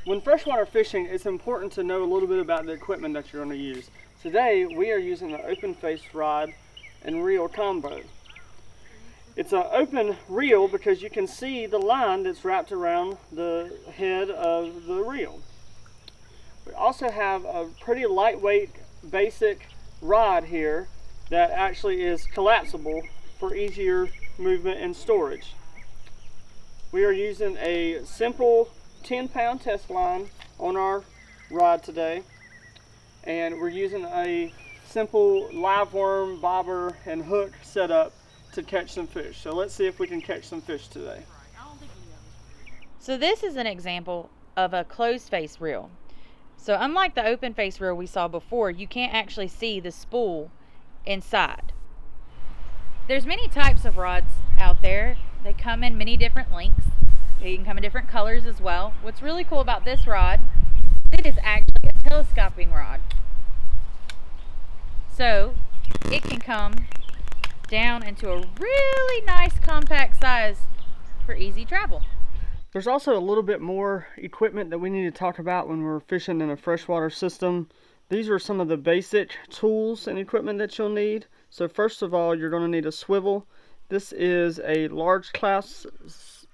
When freshwater fishing, it's important to know a little bit about the equipment that you're going to use. Today, we are using the open face rod and reel combo. It's an open reel because you can see the line that's wrapped around the head of the reel. We also have a pretty lightweight basic rod here that actually is collapsible for easier movement and storage. We are using a simple 10-pound test line on our rod today, and we're using a simple live worm, bobber, and hook setup to catch some fish. So let's see if we can catch some fish today. So this is an example of a closed face reel. So unlike the open face reel we saw before, you can't actually see the spool inside. There's many types of rods out there. They come in many different lengths. They can come in different colors as well. What's really cool about this rod, it is actually a telescoping rod. So it can come down into a really nice compact size for easy travel. There's also a little bit more equipment that we need to talk about when we're fishing in a freshwater system. These are some of the basic tools and equipment that you'll need. So first of all, you're going to need a swivel. This is a large class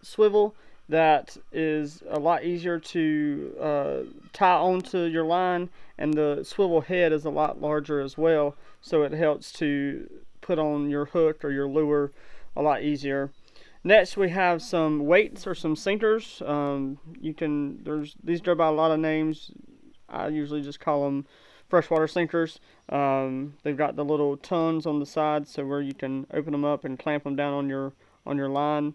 swivel that is a lot easier to tie onto your line, and the swivel head is a lot larger as well, so it helps to put on your hook or your lure a lot easier. Next, we have some weights or some sinkers. These go by a lot of names. I usually just call them freshwater sinkers. They've got the little tongues on the side, so where you can open them up and clamp them down on your line.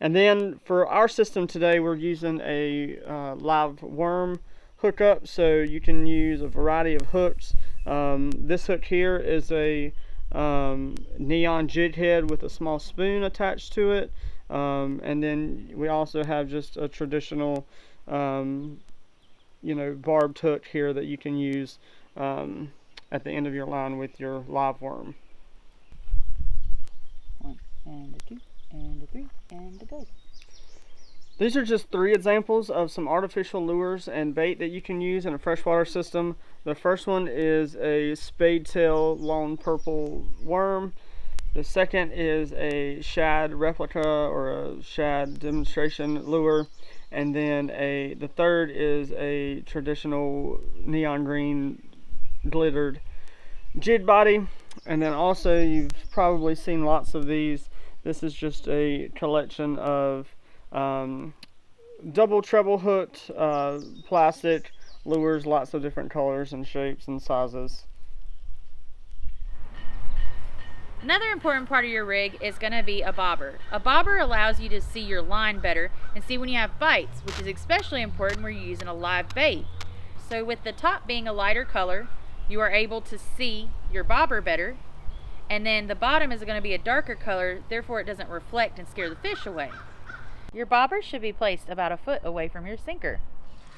And then for our system today, we're using a live worm hookup, so you can use a variety of hooks. This hook here is a neon jig head with a small spoon attached to it, and then we also have just a traditional barbed hook here that you can use at the end of your line with your live worm. 1 and a 2 and a 3 and a go. These are just 3 examples of some artificial lures and bait that you can use in a freshwater system. The first one is a spade tail long purple worm. The second is a shad replica or a shad demonstration lure. And then the third is a traditional neon green glittered jig body. And then also, you've probably seen lots of these. This is just a collection of double treble hooked plastic lures, lots of different colors and shapes and sizes. Another important part of your rig is going to be a bobber. A bobber allows you to see your line better and see when you have bites, which is especially important when you're using a live bait. So with the top being a lighter color, you are able to see your bobber better, and then the bottom is going to be a darker color, therefore it doesn't reflect and scare the fish away. Your bobber should be placed about a foot away from your sinker.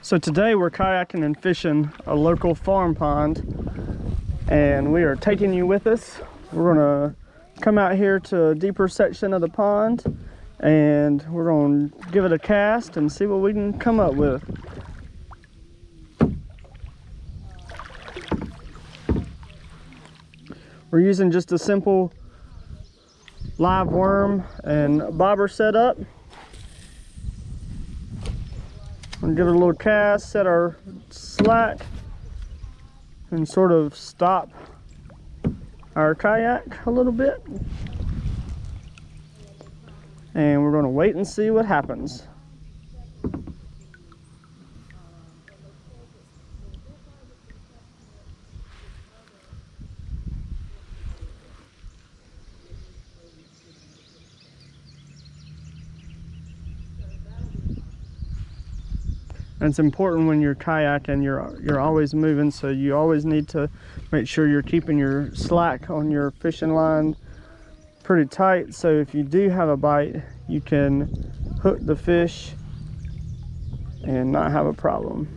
So today we're kayaking and fishing a local farm pond, and we are taking you with us. We're gonna come out here to a deeper section of the pond, and we're gonna give it a cast and see what we can come up with. We're using just a simple live worm and bobber setup. We'll give it a little cast, set our slack, and sort of stop our kayak a little bit. And we're going to wait and see what happens. And it's important when you're kayaking, you're always moving, so you always need to make sure you're keeping your slack on your fishing line pretty tight, so if you do have a bite, you can hook the fish and not have a problem.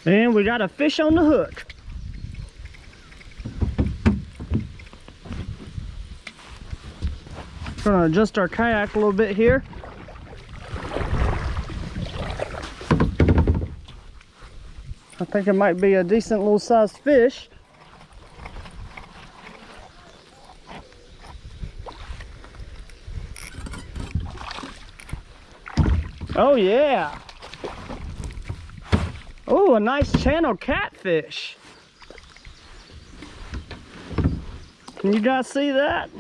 And we got a fish on the hook. Gonna adjust our kayak a little bit here. I think it might be a decent little sized fish. Oh yeah. Oh, a nice channel catfish. Can you guys see that?